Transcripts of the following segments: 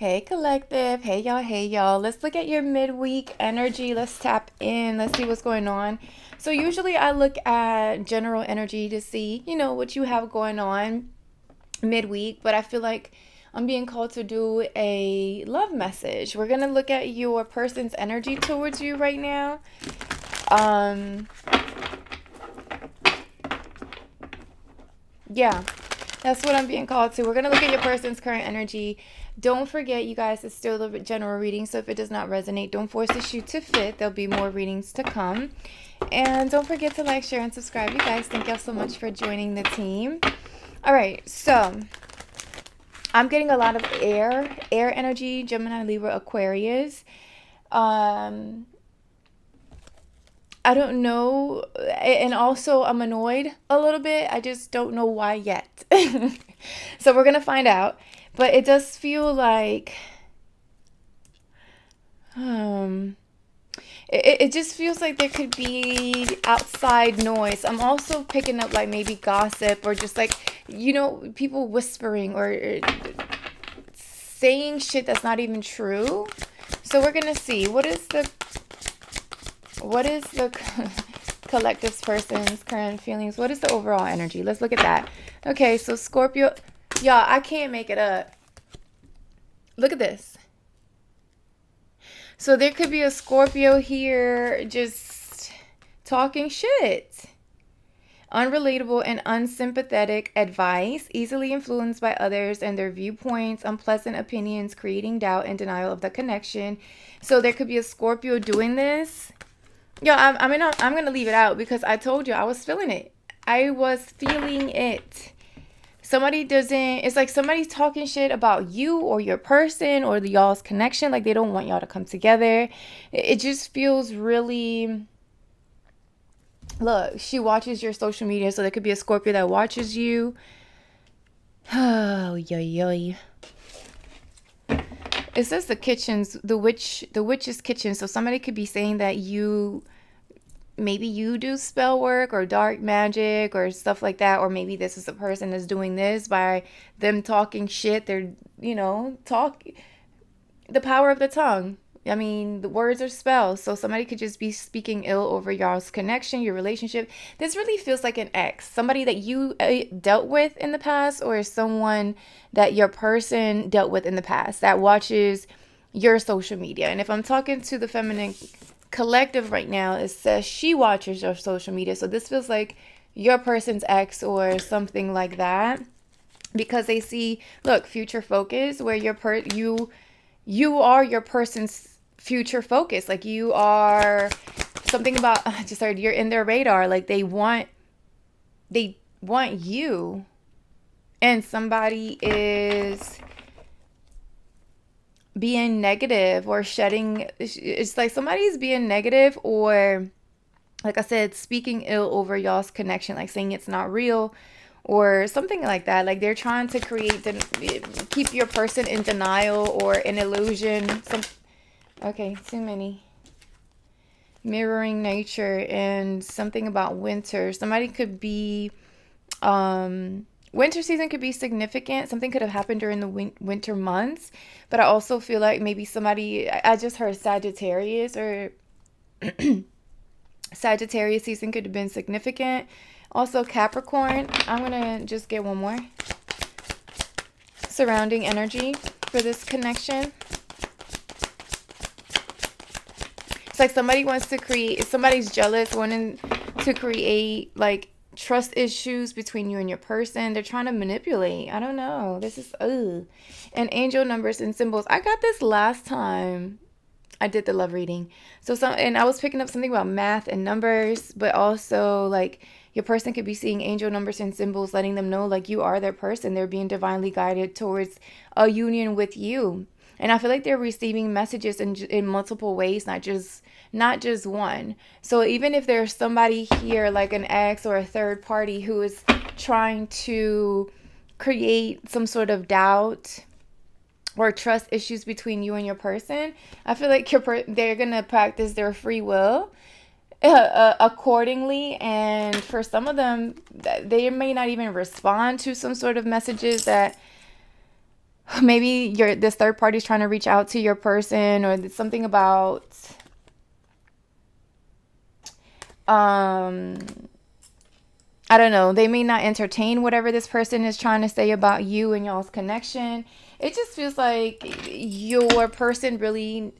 Hey collective, hey y'all, hey y'all. Let's look at your midweek energy. Let's tap in. Let's see what's going on. So usually I look at general energy to see, what you have going on midweek, but I feel like I'm being called to do a love message. We're going to look at your person's energy towards you right now. Yeah. That's what I'm being called to. We're going to look at your person's current energy. Don't forget, you guys, it's still a general reading, so if it does not resonate, don't force the shoe to fit. There'll be more readings to come. And don't forget to like, share, and subscribe. You guys, thank y'all so much for joining the team. All right, so I'm getting a lot of air energy, Gemini, Libra, Aquarius. I don't know, and also I'm annoyed a little bit. I just don't know why yet. So we're gonna find out. But it does feel like it just feels like there could be outside noise. I'm also picking up like maybe gossip or just like, people whispering or saying shit that's not even true. So we're gonna see what is the collective person's current feelings. What is the overall energy? Let's look at that. Okay, so Scorpio, y'all, I can't make it up. Look at this. So there could be a Scorpio here just talking shit. Unrelatable and unsympathetic advice, easily influenced by others and their viewpoints, unpleasant opinions, creating doubt and denial of the connection. So there could be a Scorpio doing this. Yeah, I'm going to leave it out because I told you I was feeling it. I was feeling it. It's like somebody's talking shit about you or your person or y'all's connection. Like they don't want y'all to come together. It just feels really... Look, she watches your social media, so there could be a Scorpio that watches you. Oh, yoy. It says the witch's kitchen. So somebody could be saying that maybe you do spell work or dark magic or stuff like that. Or maybe this is a person that's doing this by them talking shit. They're, the power of the tongue. I mean, the words are spells. So somebody could just be speaking ill over y'all's connection, your relationship. This really feels like an ex. Somebody that you dealt with in the past, or someone that your person dealt with in the past that watches your social media. And if I'm talking to the feminine collective right now, it says she watches your social media. So this feels like your person's ex or something like that. Because they see, look, future focus, where you are your person's future focus. Like you are something about, I just heard, you're in their radar. Like they want you, and somebody is being negative or shedding. It's like somebody's being negative, or like I said, speaking ill over y'all's connection, like saying it's not real or something like that. Like they're trying to keep your person in denial or in illusion. Okay, too many. Mirroring nature and something about winter. Somebody could be, winter season could be significant. Something could have happened during the winter months. But I also feel like maybe I just heard Sagittarius, or Sagittarius season could have been significant. Also Capricorn. I'm going to just get one more. Surrounding energy for this connection. It's like somebody's jealous, wanting to create like trust issues between you and your person. They're trying to manipulate. I don't know. This is, ugh. And angel numbers and symbols. I got this last time I did the love reading. And I was picking up something about math and numbers, but also like your person could be seeing angel numbers and symbols, letting them know like you are their person. They're being divinely guided towards a union with you. And I feel like they're receiving messages in multiple ways, not just one. So even if there's somebody here, like an ex or a third party, who is trying to create some sort of doubt or trust issues between you and your person, I feel like they're going to practice their free will accordingly. And for some of them, they may not even respond to some sort of messages that maybe this third party is trying to reach out to your person, or something about um I don't know, they may not entertain whatever this person is trying to say about you and y'all's connection. It just feels like your person really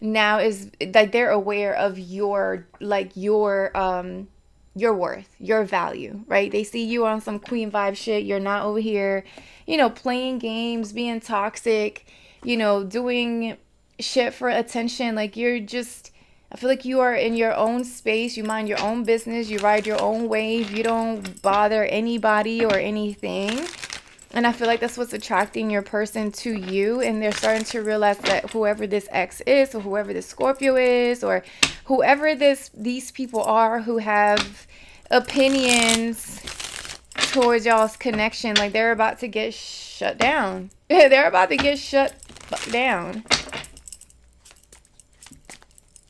now is like they're aware of your worth, your value, right? They see you on some queen vibe shit. You're not over here, playing games, being toxic, doing shit for attention. Like you're just I feel like you are in your own space. You mind your own business. You ride your own wave. You don't bother anybody or anything. And I feel like that's what's attracting your person to you. And they're starting to realize that whoever this ex is, or whoever this Scorpio is, or whoever these people are who have opinions towards y'all's connection, like they're about to get shut down. They're about to get shut down.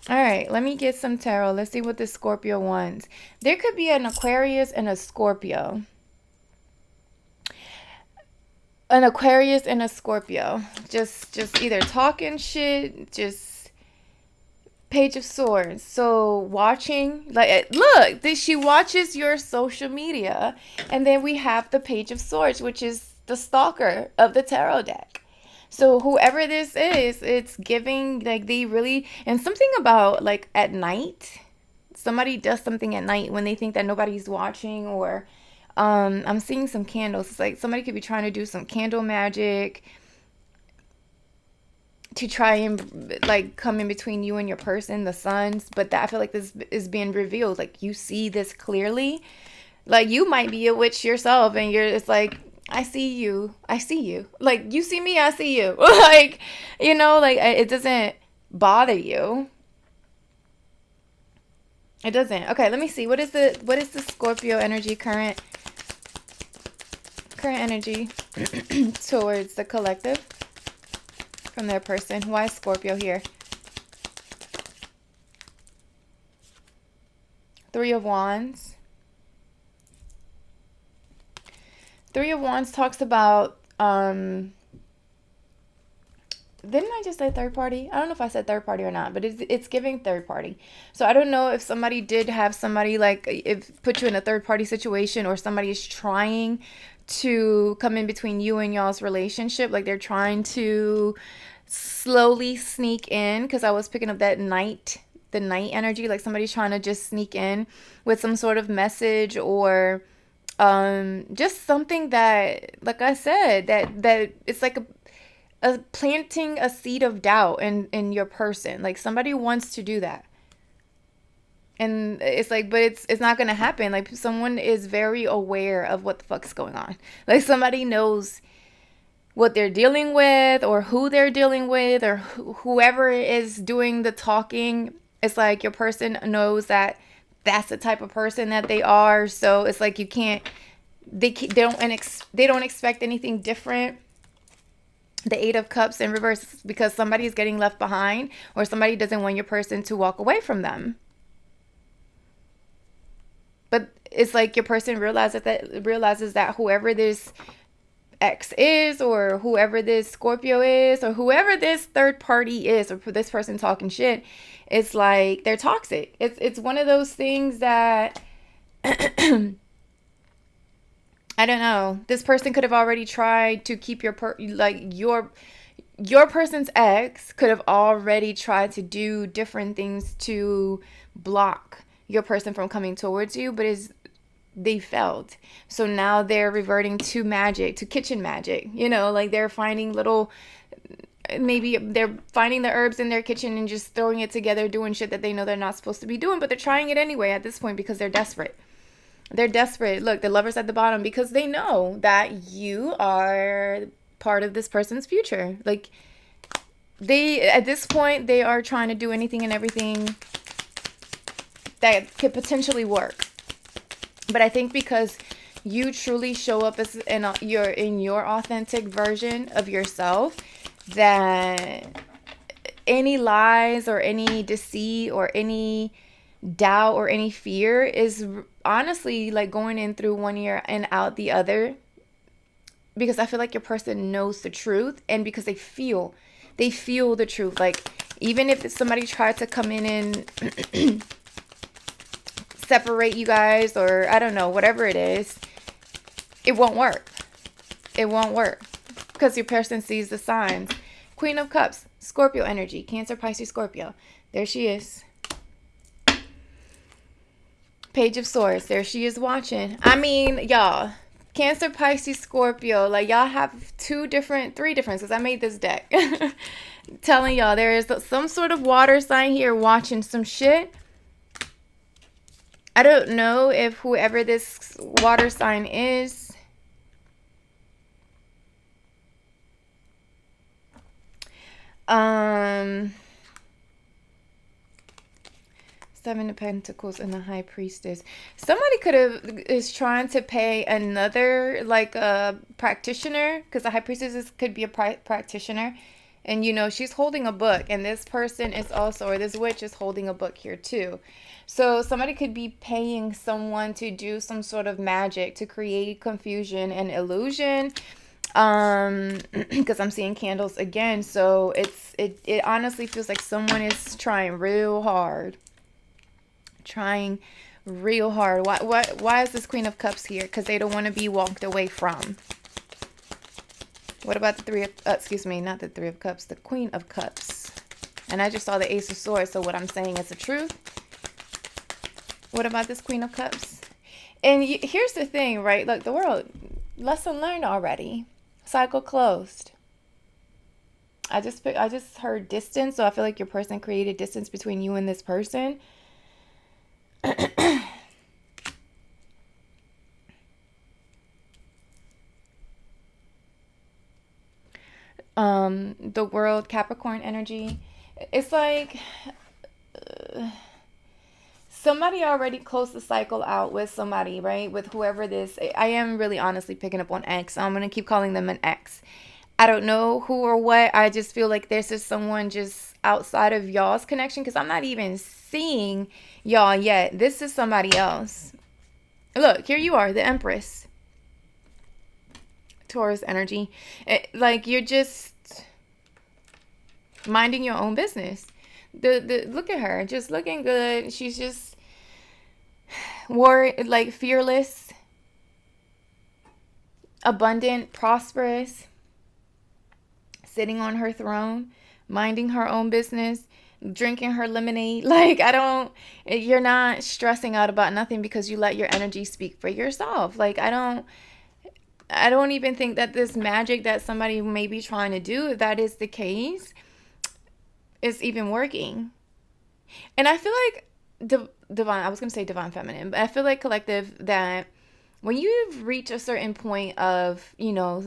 All right, let me get some tarot. Let's see what the Scorpio wants. There could be an Aquarius and a Scorpio. An Aquarius and a Scorpio. Just either talking shit, just Page of Swords. So watching, like, look, she watches your social media. And then we have the Page of Swords, which is the stalker of the tarot deck. So whoever this is, it's giving, like, they really, and something about, like, at night, somebody does something at night when they think that nobody's watching, or I'm seeing some candles. It's like somebody could be trying to do some candle magic to try and like come in between you and your person, the suns. But that, I feel like this is being revealed. Like you see this clearly. Like you might be a witch yourself, and it's like, I see you. I see you. Like you see me, I see you. Like, like it doesn't bother you. It doesn't. Okay, let me see. What is the Scorpio energy current energy towards the collective from their person? Why is Scorpio here? Three of Wands. Three of Wands talks about didn't I just say third party? I don't know if I said third party or not, but it's giving third party. So I don't know if somebody did have somebody, like, if put you in a third party situation, or somebody is trying to come in between you and y'all's relationship. Like they're trying to slowly sneak in, because I was picking up the night energy. Like somebody's trying to just sneak in with some sort of message, or just something that, like I said, that it's like a planting a seed of doubt in your person. Like somebody wants to do that, and it's like, but it's not gonna happen. Like someone is very aware of what the fuck's going on. Like somebody knows what they're dealing with, or who they're dealing with, or whoever is doing the talking. It's like your person knows that that's the type of person that they are. So it's like you can't, they don't expect anything different. The Eight of Cups in reverse, because somebody is getting left behind, or somebody doesn't want your person to walk away from them. But it's like your person realizes that whoever this ex is, or whoever this Scorpio is, or whoever this third party is, or this person talking shit, it's like they're toxic. It's one of those things that I don't know. This person could have already tried to keep your person's ex could have already tried to do different things to block your person from coming towards you, but they failed. So now they're reverting to magic, to kitchen magic. Like they're finding maybe they're finding the herbs in their kitchen and just throwing it together, doing shit that they know they're not supposed to be doing, but they're trying it anyway at this point because they're desperate. They're desperate. Look, the Lover's at the bottom, because they know that you are part of this person's future. Like at this point, they are trying to do anything and everything that could potentially work. But I think because you truly show up as in your authentic version of yourself, that any lies or any deceit or any doubt or any fear is honestly like going in through one ear and out the other, because I feel like your person knows the truth, and because they feel the truth. Like, even if somebody tried to come in and separate you guys, or I don't know, whatever it is, it won't work. It won't work because your person sees the signs. Queen of Cups, Scorpio energy, Cancer, Pisces, Scorpio. There she is. Page of Swords, there she is watching. I mean, y'all, Cancer, Pisces, Scorpio, like, y'all have three different, because I made this deck. Telling y'all there is some sort of water sign here watching some shit. I don't know if whoever this water sign is, Seven of Pentacles and the High Priestess. Somebody is trying to pay another, like, a practitioner, because the High Priestess could be a practitioner. And, you know, she's holding a book. And this person is also, or this witch is holding a book here too. So somebody could be paying someone to do some sort of magic to create confusion and illusion. Because I'm seeing candles again. So it honestly feels like someone is trying real hard. Why is this Queen of Cups here? Because they don't want to be walked away from. What about the not the Three of Cups, the Queen of Cups? And I just saw the Ace of Swords, so what I'm saying is the truth. What about this Queen of Cups? And here's the thing, right? Look, the world, lesson learned already. Cycle closed. I just heard distance, so I feel like your person created distance between you and this person. The World, Capricorn energy. It's like somebody already closed the cycle out with somebody, right? With whoever this, I am really honestly picking up on X. I'm going to keep calling them an X. I don't know who or what. I just feel like this is someone just outside of y'all's connection, because I'm not even seeing y'all yet. This is somebody else. Look, here you are, the Empress. Taurus energy. Like, you're just minding your own business. Look at her, just looking good. She's just like fearless, abundant, prosperous, sitting on her throne, minding her own business, drinking her lemonade. Like, you're not stressing out about nothing because you let your energy speak for yourself. Like, I don't even think that this magic that somebody may be trying to do, if that is the case, is even working. And I feel like divine, I was going to say divine feminine, but I feel like collective, that when you've reached a certain point of, you know,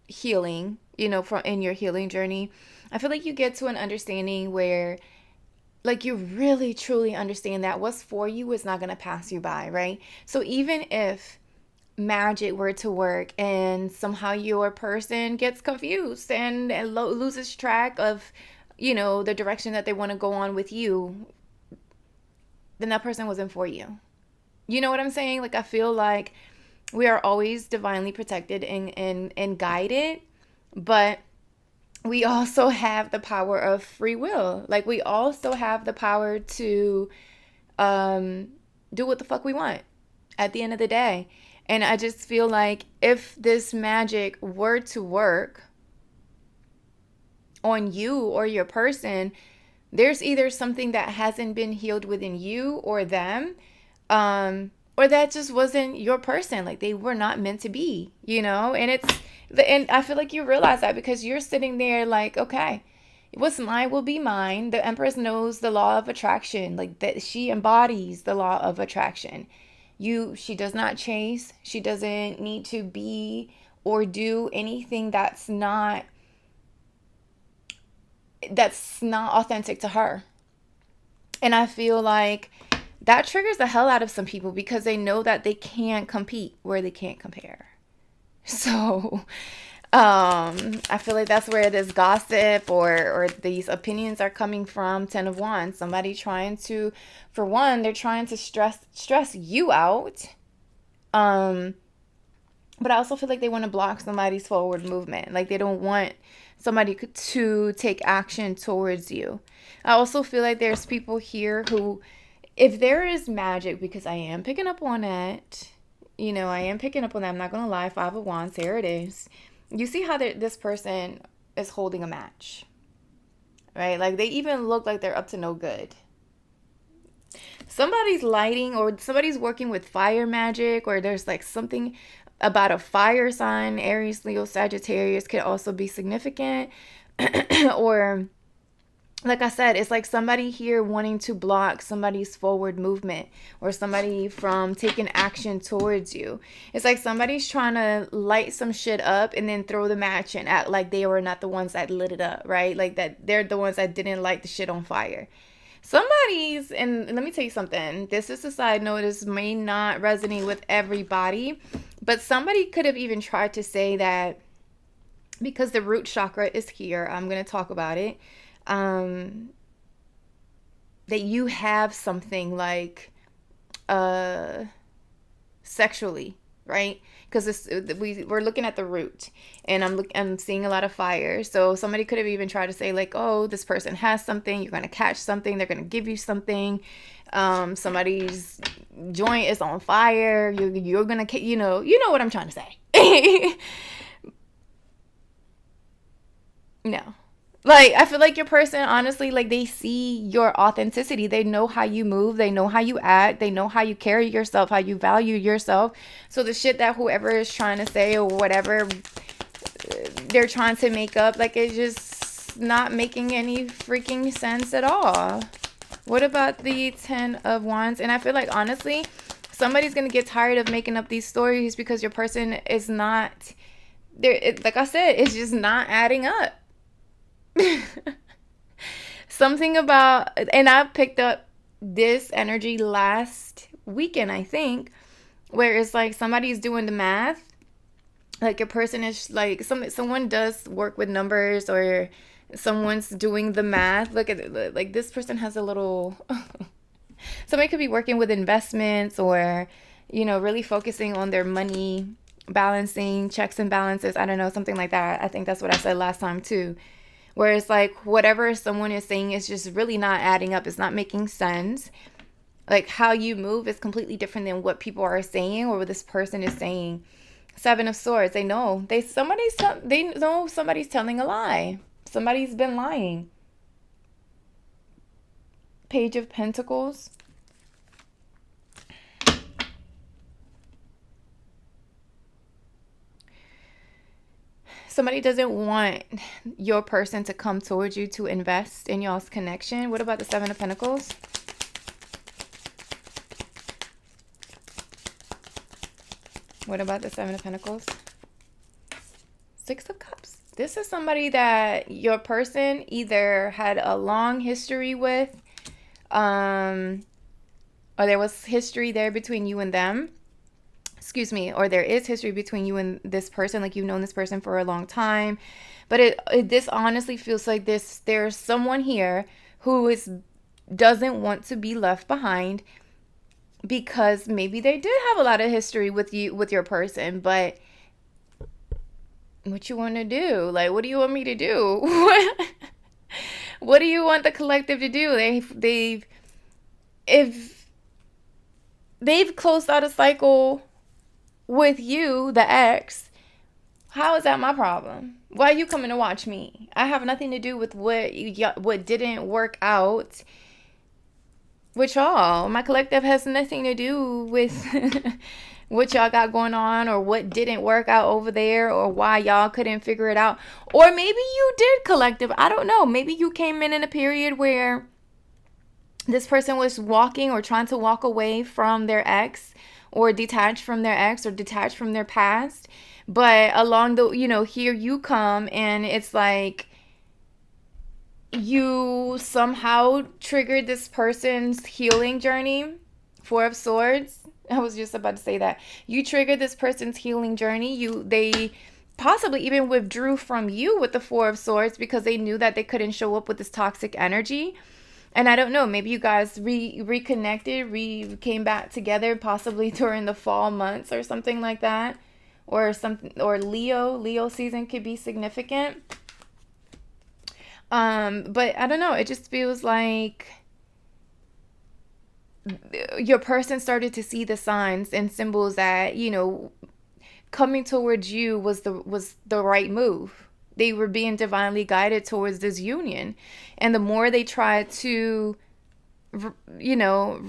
healing, you know, in your healing journey, I feel like you get to an understanding where, like, you really truly understand that what's for you is not going to pass you by, right? So even if magic were to work and somehow your person gets confused and loses track of, you know, the direction that they want to go on with you, then that person wasn't for you. You know what I'm saying? Like, I feel like we are always divinely protected and guided, but we also have the power of free will. Like, we also have the power to do what the fuck we want at the end of the day. And I just feel like if this magic were to work on you or your person, there's either something that hasn't been healed within you or them, or that just wasn't your person. Like, they were not meant to be, you know? And I feel like you realize that because you're sitting there like, okay, what's mine will be mine. The Empress knows the law of attraction, like that she embodies the law of attraction. She does not chase. She doesn't need to be or do anything that's not authentic to her. And I feel like that triggers the hell out of some people because they know that they can't compete where they can't compare. So I feel like that's where this gossip or these opinions are coming from. 10 of Wands, somebody trying to, for one, they're trying to stress you out, But I also feel like they want to block somebody's forward movement. Like they don't want somebody to take action towards you. I also feel like there's people here who, if there is magic, because I am picking up on it, I am picking up on that. I'm not going to lie. Five of Wands, here it is. You see how this person is holding a match, right? Like they even look like they're up to no good. Somebody's lighting, or somebody's working with fire magic, or there's like something about a fire sign. Aries, Leo, Sagittarius could also be significant. Or like I said, it's like somebody here wanting to block somebody's forward movement, or somebody from taking action towards you. It's like somebody's trying to light some shit up and then throw the match and act like they were not the ones that lit it up, right? Like that they're the ones that didn't light the shit on fire. Somebody's, and let me tell you something, this is a side note, this may not resonate with everybody, but somebody could have even tried to say that because the root chakra is here, I'm going to talk about it, that you have something like sexually, right? Because we're looking at the root, and I'm seeing a lot of fire. So somebody could have even tried to say like, oh, this person has something, you're gonna catch something, they're gonna give you something. Somebody's joint is on fire. You're gonna, you know what I'm trying to say. No. Like, I feel like your person, honestly, like, they see your authenticity. They know how you move. They know how you act. They know how you carry yourself, how you value yourself. So the shit that whoever is trying to say or whatever they're trying to make up, like, it's just not making any freaking sense at all. What about the 10 of Wands? And I feel like, honestly, somebody's going to get tired of making up these stories because your person is not, like I said, it's just not adding up. Something about, and I picked up this energy last weekend, I think, where it's like somebody's doing the math. Like your person is like, someone does work with numbers, or someone's doing the math. Look at it, like this person has a little somebody could be working with investments, or really focusing on their money, balancing checks and balances. I don't know, something like that. I think that's what I said last time too. Where it's like whatever someone is saying is just really not adding up. It's not making sense. Like how you move is completely different than what people are saying or what this person is saying. Seven of Swords. They know. They know somebody's telling a lie. Somebody's been lying. Page of Pentacles. Somebody doesn't want your person to come towards you to invest in y'all's connection. What about the Seven of Pentacles? What about the Seven of Pentacles? Six of Cups. This is somebody that your person either had a long history with, or there was history there between you and them. Excuse me, or there is history between you and this person, like you've known this person for a long time. But this honestly feels like there's someone here who doesn't want to be left behind, because maybe they did have a lot of history with your person, but what you want to do? Like, what do you want me to do? What do you want the collective to do? If they've closed out a cycle with you, the ex, how is that my problem? Why are you coming to watch me? I have nothing to do with what didn't work out with y'all. My collective has nothing to do with what y'all got going on, or what didn't work out over there, or why y'all couldn't figure it out. Or maybe you did, collective. I don't know. Maybe you came in a period where this person was walking or trying to walk away from their ex, or detached from their ex, or detached from their past. But along the, here you come, and it's like you somehow triggered this person's healing journey. Four of Swords. I was just about to say that. You triggered this person's healing journey. They possibly even withdrew from you with the Four of Swords because they knew that they couldn't show up with this toxic energy. And I don't know, maybe you guys reconnected, came back together, possibly during the fall months or something like that. or something, or Leo season could be significant. But I don't know, it just feels like your person started to see the signs and symbols that, coming towards you was the right move. They were being divinely guided towards this union. And the more they tried to,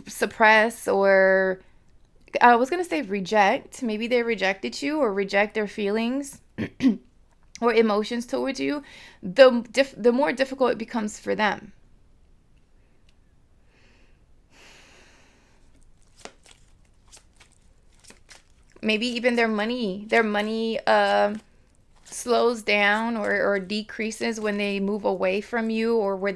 suppress, or I was going to say reject, maybe they rejected you or reject their feelings or emotions towards you, the more difficult it becomes for them. Maybe even their money slows down, or decreases when they move away from you, or when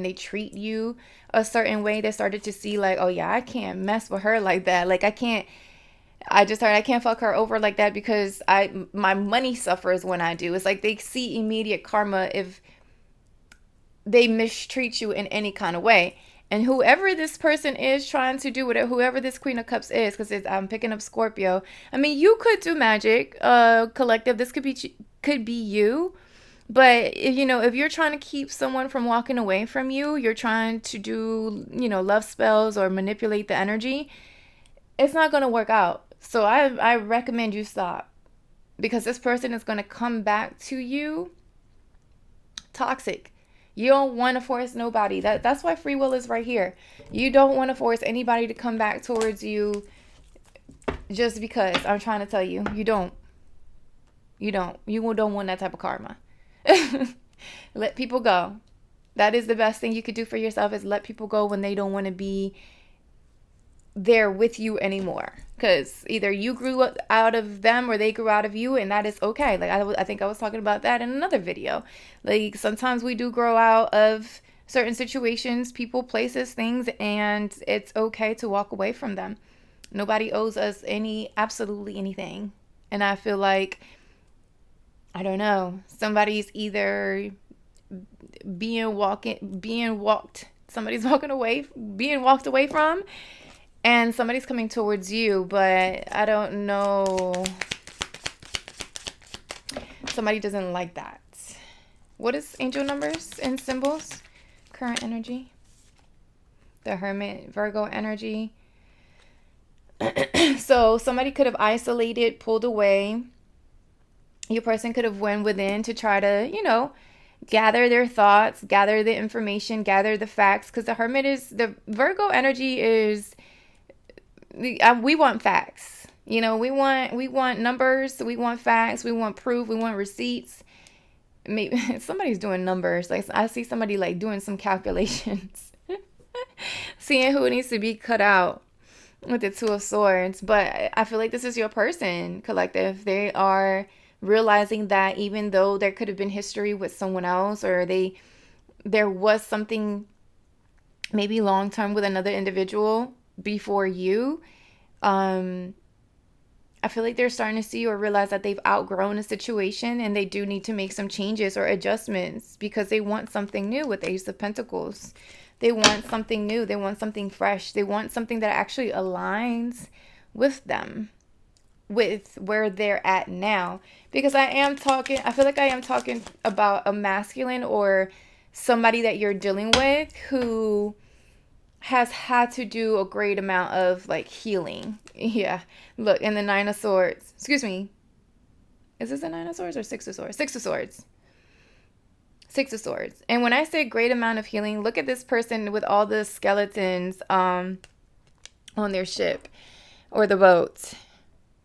they treat you a certain way. They started to see like, oh yeah, I can't mess with her like that. Like I just heard I can't fuck her over like that, because my money suffers when I do. It's like they see immediate karma if they mistreat you in any kind of way. And whoever this person is trying to do with it, whoever this Queen of Cups is, because I'm picking up Scorpio. I mean, you could do magic, collective. This could be you. But if you're trying to keep someone from walking away from you, you're trying to do, love spells or manipulate the energy, it's not going to work out. So I recommend you stop, because this person is going to come back to you toxic. You don't want to force nobody. That's why free will is right here. You don't want to force anybody to come back towards you just because. I'm trying to tell you, you don't. You don't. You don't want that type of karma. Let people go. That is the best thing you could do for yourself, is let people go when they don't want to be there with you anymore, because either you grew out of them or they grew out of you, and that is okay. Like I think I was talking about that in another video. Like sometimes we do grow out of certain situations, people, places, things, and it's okay to walk away from them. Nobody owes us absolutely anything. And I feel like, I don't know, somebody's either somebody's walking away, being walked away from, and somebody's coming towards you, but I don't know. Somebody doesn't like that. What is angel numbers and symbols? Current energy. The Hermit, Virgo energy. So somebody could have isolated, pulled away. Your person could have went within to try to, gather their thoughts, gather the information, gather the facts. Because the Virgo energy is, we want facts. We want numbers, we want facts, we want proof, we want receipts. Maybe somebody's doing numbers. Like I see somebody like doing some calculations, seeing who needs to be cut out with the Two of Swords. But I feel like this is your person, collective. They are realizing that even though there could have been history with someone else, or there was something maybe long term with another individual before you, I feel like they're starting to see or realize that they've outgrown a situation, and they do need to make some changes or adjustments, because they want something new with Ace of Pentacles. They want something new. They want something fresh. They want something that actually aligns with them, with where they're at now. Because I feel like I am talking about a masculine, or somebody that you're dealing with who has had to do a great amount of like healing. Yeah. Look, in the Nine of Swords. Excuse me. Is this a Nine of Swords or Six of Swords? Six of Swords. Six of Swords. And when I say great amount of healing, look at this person with all the skeletons on their ship or the boat.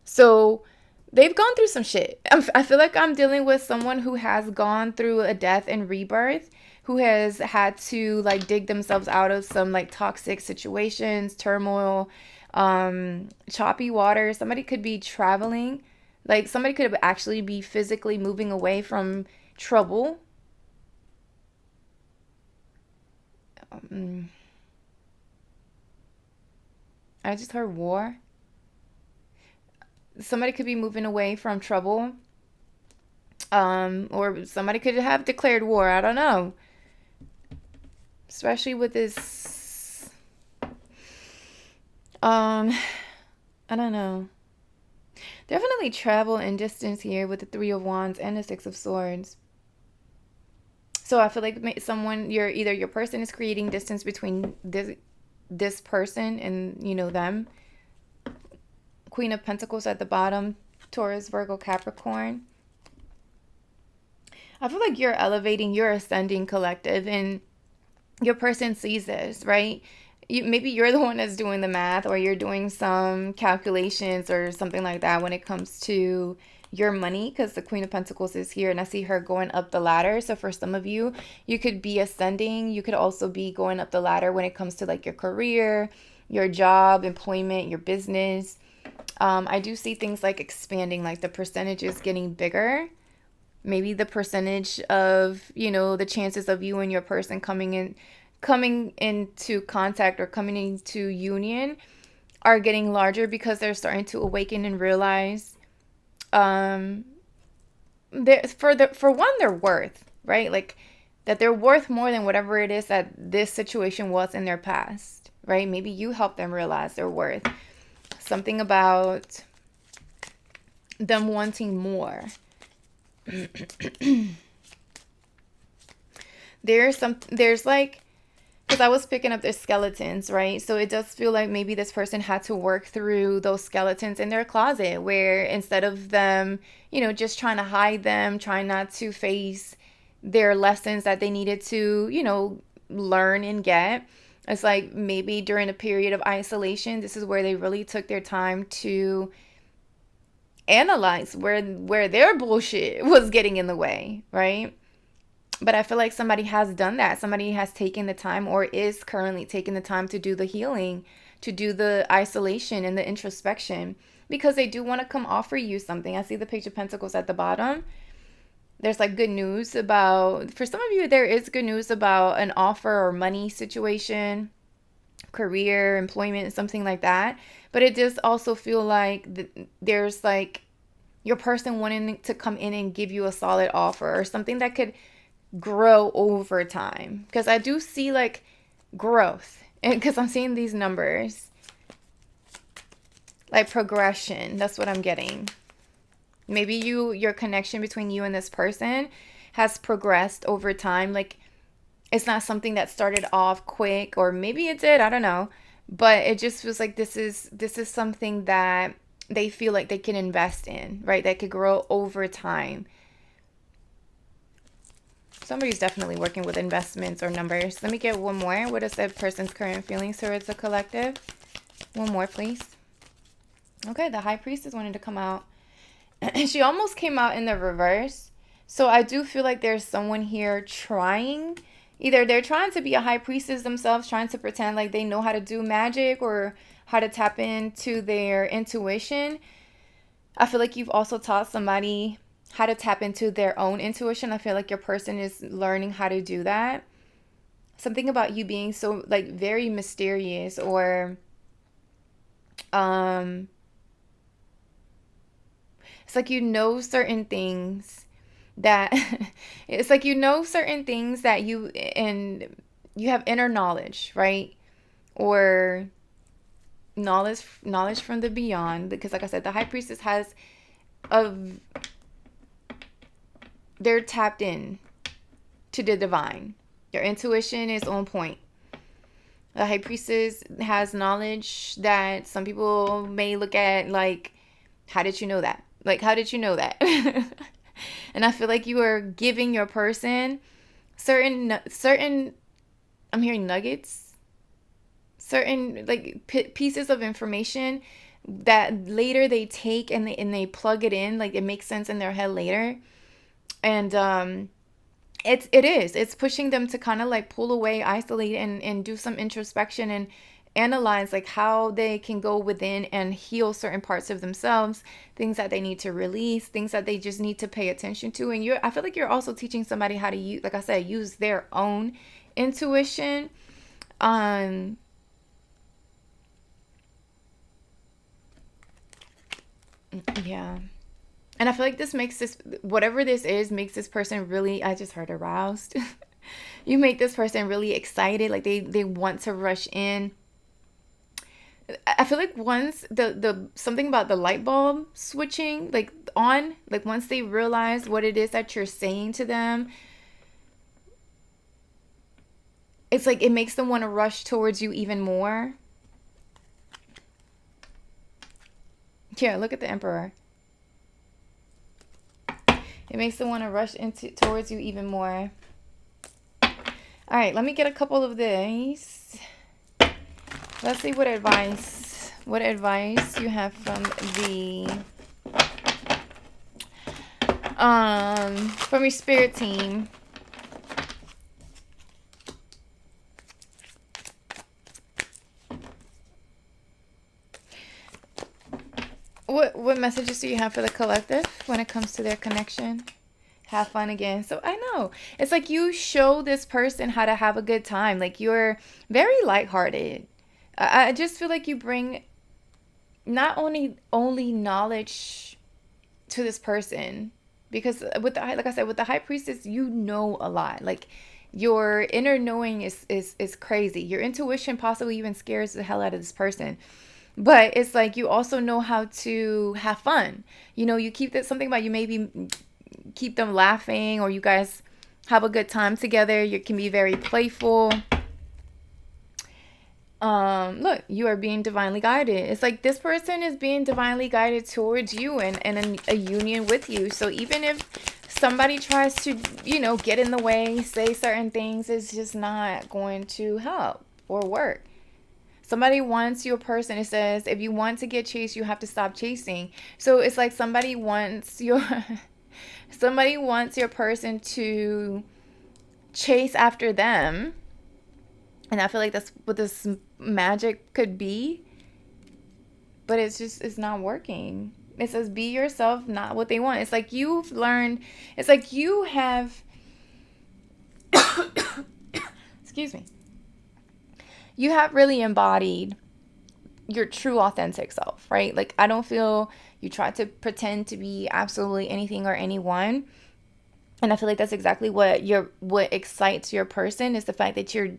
So they've gone through some shit. I feel like I'm dealing with someone who has gone through a death and rebirth, who has had to like dig themselves out of some like toxic situations, turmoil, choppy water. Somebody could be traveling. Like somebody could actually be physically moving away from trouble. I just heard war. Somebody could be moving away from trouble. Or somebody could have declared war. I don't know. Especially with this, I don't know. Definitely travel and distance here with the Three of Wands and the Six of Swords. So I feel like someone, either your person is creating distance between this person and them. Queen of Pentacles at the bottom, Taurus, Virgo, Capricorn. I feel like you're elevating, you're ascending, collective, and your person sees this, right? Maybe you're the one that's doing the math, or you're doing some calculations or something like that when it comes to your money, because the Queen of Pentacles is here and I see her going up the ladder. So for some of you, you could be ascending. You could also be going up the ladder when it comes to like your career, your job, employment, your business. I do see things like expanding, like the percentages getting bigger. Maybe the percentage of, the chances of you and your person coming into contact or coming into union are getting larger because they're starting to awaken and realize for one, their worth, right? Like that they're worth more than whatever it is that this situation was in their past, right? Maybe you help them realize their worth. Something about them wanting more. There's like, because I was picking up their skeletons, right? So it does feel like maybe this person had to work through those skeletons in their closet, where instead of them, just trying to hide them, trying not to face their lessons that they needed to, learn and get. It's like maybe during a period of isolation, this is where they really took their time to analyze where their bullshit was getting in the way, right? But I feel like somebody has done that. Somebody has taken the time or is currently taking the time to do the healing, to do the isolation and the introspection, because they do want to come offer you something. I see the Page of Pentacles at the bottom. There's like good news about, for some of you, there is good news about an offer or money situation, career, employment, something like that. But it does also feel like there's like your person wanting to come in and give you a solid offer or something that could grow over time, because I do see like growth, and because I'm seeing these numbers like progression. That's what I'm getting. Maybe your connection between you and this person has progressed over time. Like it's not something that started off quick, or maybe it did, I don't know, but it just feels like this is something that they feel like they can invest in, right? That could grow over time. Somebody's definitely working with investments or numbers. Let me get one more. What is that person's current feelings towards the collective? One more, please. Okay, the High Priestess wanted to come out. She almost came out in the reverse. So I do feel like there's someone here trying. Either they're trying to be a High Priestess themselves, trying to pretend like they know how to do magic or how to tap into their intuition. I feel like you've also taught somebody how to tap into their own intuition. I feel like your person is learning how to do that. Something about you being so like very mysterious, or it's like certain things that it's like certain things that you have inner knowledge, right? Or knowledge from the beyond, because like I said, the High Priestess has they're tapped in to the divine. Your intuition is on point. The High Priestess has knowledge that some people may look at like, how did you know that? Like, how did you know that? And I feel like you are giving your person certain I'm hearing nuggets, certain like pieces of information that later they take and they plug it in, like it makes sense in their head later. And it's pushing them to kind of like pull away, isolate, and do some introspection and analyze like how they can go within and heal certain parts of themselves, things that they need to release, things that they just need to pay attention to. And I feel like you're also teaching somebody how to use, like I said, use their own intuition. Yeah. And I feel like this makes this, whatever this is, makes this person really, I just heard aroused. You make this person really excited, like they want to rush in. I feel like once the something about the light bulb switching like on, like once they realize what it is that you're saying to them, it's like it makes them want to rush towards you even more. Yeah, look at the Emperor. It makes them want to rush into towards you even more. All right, let me get a couple of these. Let's see what advice you have from your spirit team. What messages do you have for the collective when it comes to their connection? Have fun again. So I know it's like you show this person how to have a good time. Like you're very lighthearted. I just feel like you bring not only knowledge to this person, because with the like I said, with the high priestess, you know a lot. Like your inner knowing is crazy. Your intuition possibly even scares the hell out of this person. But it's like you also know how to have fun. You know, you keep that something about you maybe keep them laughing, or you guys have a good time together. You can be very playful. Look, you are being divinely guided. It's like this person is being divinely guided towards you and a union with you. So even if somebody tries to, get in the way, say certain things, it's just not going to help or work. Somebody wants you a person. It says, if you want to get chased, you have to stop chasing. So it's like somebody wants your person to chase after them. And I feel like that's what this magic could be. But it's not working. It says, be yourself, not what they want. It's like you've learned, it's like you have, excuse me, you have really embodied your true authentic self, right? Like I don't feel you try to pretend to be absolutely anything or anyone. And I feel like that's exactly what excites your person, is the fact that you're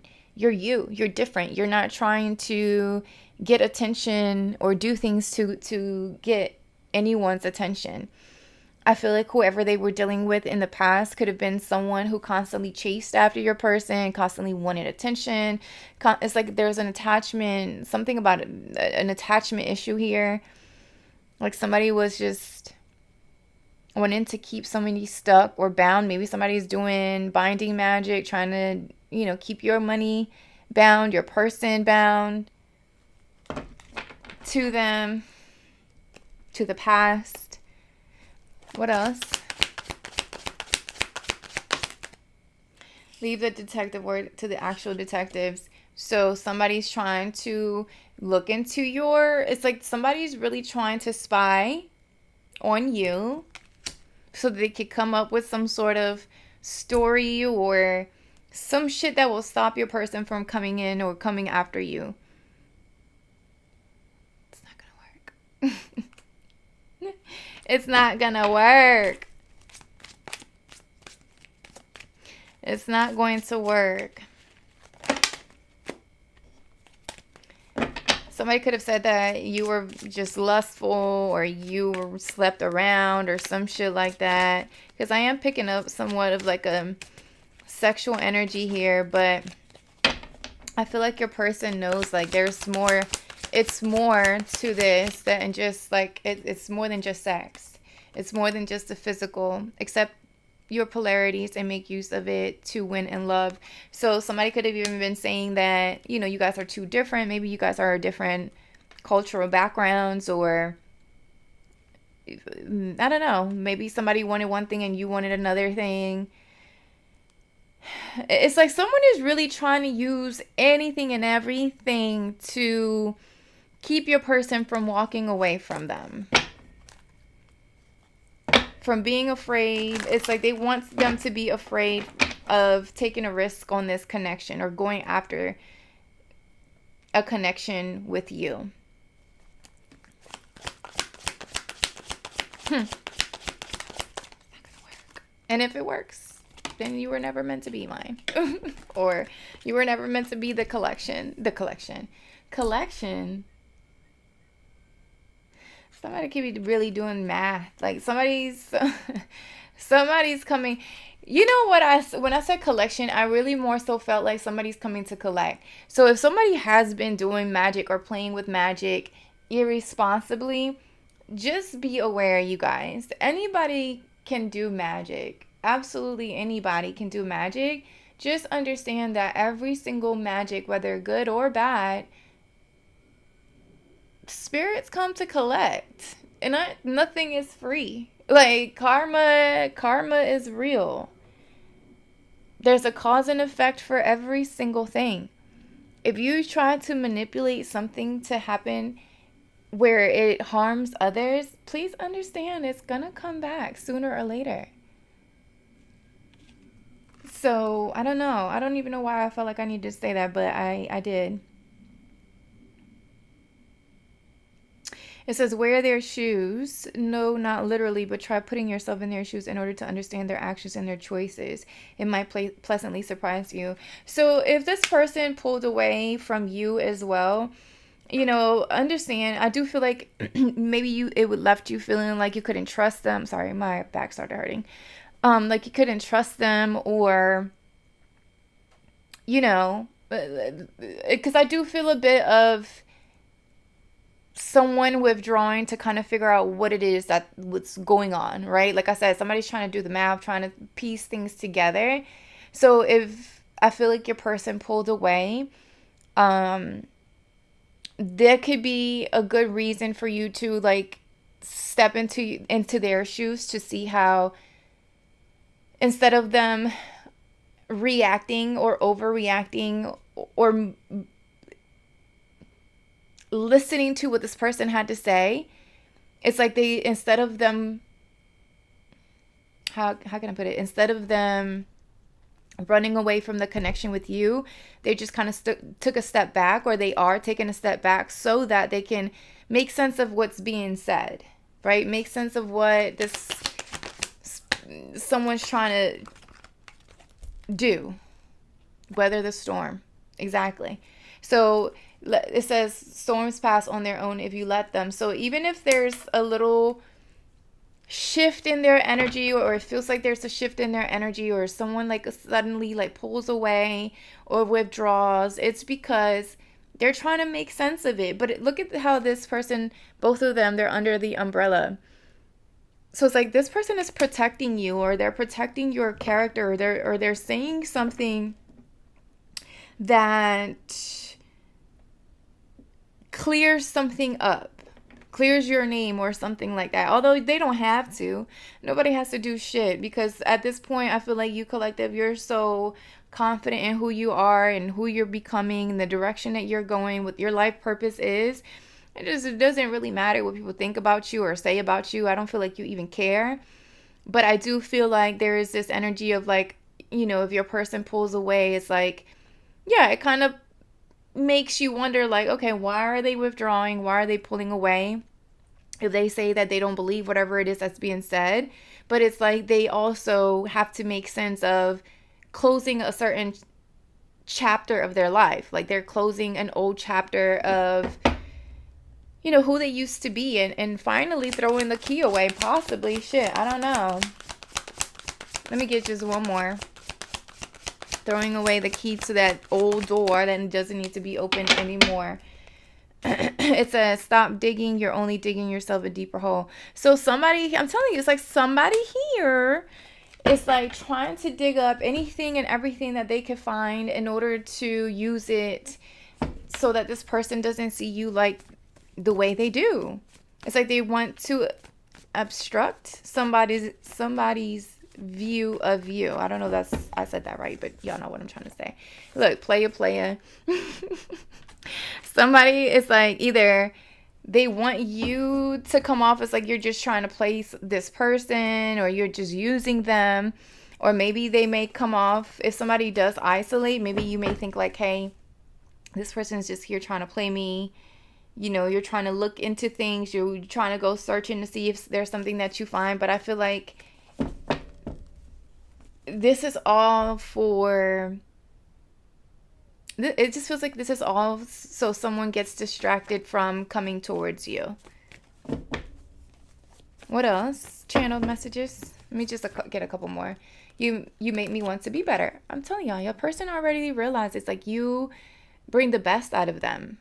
different. You're not trying to get attention or do things to get anyone's attention. I feel like whoever they were dealing with in the past could have been someone who constantly chased after your person, constantly wanted attention. It's like there's an attachment, something about an attachment issue here. Like somebody was just wanting to keep somebody stuck or bound. Maybe somebody's doing binding magic, trying to, keep your money bound, your person bound to them, to the past. What else? Leave the detective word to the actual detectives. So somebody's trying to look into it's like somebody's really trying to spy on you so they could come up with some sort of story or some shit that will stop your person from coming in or coming after you. It's not gonna work. It's not gonna work. It's not going to work. Somebody could have said that you were just lustful or you were slept around or some shit like that. Because I am picking up somewhat of like a sexual energy here, but I feel like your person knows like there's more. It's more to this than just like it's more than just sex. It's more than just the physical. Accept your polarities and make use of it to win in love. So somebody could have even been saying that, you guys are too different. Maybe you guys are different cultural backgrounds, or I don't know. Maybe somebody wanted one thing and you wanted another thing. It's like someone is really trying to use anything and everything to keep your person from walking away from them, from being afraid. It's like they want them to be afraid of taking a risk on this connection or going after a connection with you. Not gonna work. And if it works, then you were never meant to be mine. Or you were never meant to be the collection. Somebody could be really doing math. Like somebody's coming. You know what, when I said collection, I really more so felt like somebody's coming to collect. So if somebody has been doing magic or playing with magic irresponsibly, just be aware, you guys. Anybody can do magic. Absolutely anybody can do magic. Just understand that every single magic, whether good or bad, spirits come to collect. And nothing is free. Like karma is real. There's a cause and effect for every single thing. If you try to manipulate something to happen where it harms others, please understand it's gonna come back sooner or later. So, I don't know. I don't even know why I felt like I needed to say that, but I did. It says, wear their shoes. No, not literally, but try putting yourself in their shoes in order to understand their actions and their choices. It might pleasantly surprise you. So if this person pulled away from you as well, understand, I do feel like maybe it would left you feeling like you couldn't trust them. Sorry, my back started hurting. Like you couldn't trust them, or, because I do feel a bit of someone withdrawing to kind of figure out what it is what's going on, right? Like I said, somebody's trying to do the math, trying to piece things together. So if I feel like your person pulled away, there could be a good reason for you to like step into their shoes to see how, instead of them reacting or overreacting or listening to what this person had to say, it's like instead of them, how can I put it? Instead of them running away from the connection with you, they just kind of took a step back, or they are taking a step back so that they can make sense of what's being said, right? Make sense of what someone's trying to do, weather the storm. Exactly. So it says storms pass on their own if you let them. So even if there's a little shift in their energy, or it feels like there's a shift in their energy, or someone like suddenly like pulls away or withdraws, it's because they're trying to make sense of it. But look at how this person, both of them, they're under the umbrella. So it's like this person is protecting you, or they're protecting your character, or they're saying something that clears something up, clears your name or something like that. Although they don't have to. Nobody has to do shit, because at this point I feel like you collective, you're so confident in who you are and who you're becoming and the direction that you're going, what your life purpose is. It doesn't really matter what people think about you or say about you. I don't feel like you even care. But I do feel like there is this energy of like, if your person pulls away, it's like, yeah, it kind of makes you wonder like, okay, why are they withdrawing? Why are they pulling away? If they say that they don't believe whatever it is that's being said, but it's like they also have to make sense of closing a certain chapter of their life. Like they're closing an old chapter of, who they used to be, and finally throwing the key away, possibly. Shit, I don't know. Let me get just one more. Throwing away the key to that old door that doesn't need to be opened anymore. It says, stop digging. You're only digging yourself a deeper hole. So somebody, I'm telling you, it's like somebody here is like trying to dig up anything and everything that they could find in order to use it so that this person doesn't see you like the way they do. It's like they want to obstruct somebody's view of you. I don't know if I said that right, but y'all know what I'm trying to say. Look, playa. Somebody is like, either they want you to come off as like you're just trying to place this person, or you're just using them, or maybe they may come off, if somebody does isolate, maybe you may think like, hey, this person is just here trying to play me. You're trying to look into things, you're trying to go searching to see if there's something that you find. But I feel like this is all for, it just feels like this is all so someone gets distracted from coming towards you. What else? Channeled messages. Let me just get a couple more. You make me want to be better. I'm telling y'all, your person already realizes like you bring the best out of them.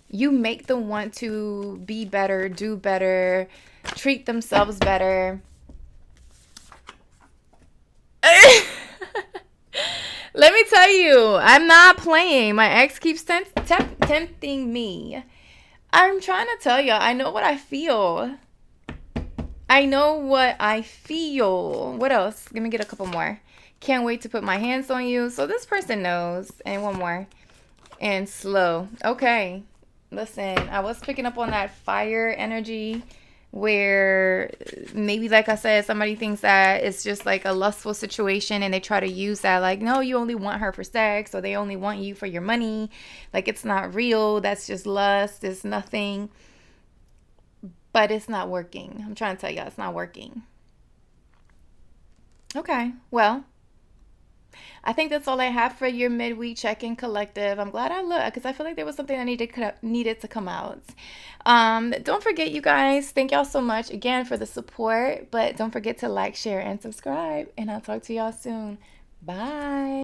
You make them want to be better, do better, treat themselves better. Let me tell you, I'm not playing. My ex keeps tempting me. I'm trying to tell you, I know what I feel. I know what I feel. What else? Let me get a couple more. Can't wait to put my hands on you. So this person knows. And one more. And slow. Okay. Listen, I was picking up on that fire energy where maybe, like I said, somebody thinks that it's just like a lustful situation and they try to use that like, no, you only want her for sex, or they only want you for your money. Like, it's not real. That's just lust. It's nothing. But it's not working. I'm trying to tell y'all, it's not working. Okay, well, I think that's all I have for your midweek check-in collective. I'm glad I looked because I feel like there was something I needed to come out. Don't forget, you guys. Thank y'all so much again for the support. But don't forget to like, share, and subscribe. And I'll talk to y'all soon. Bye.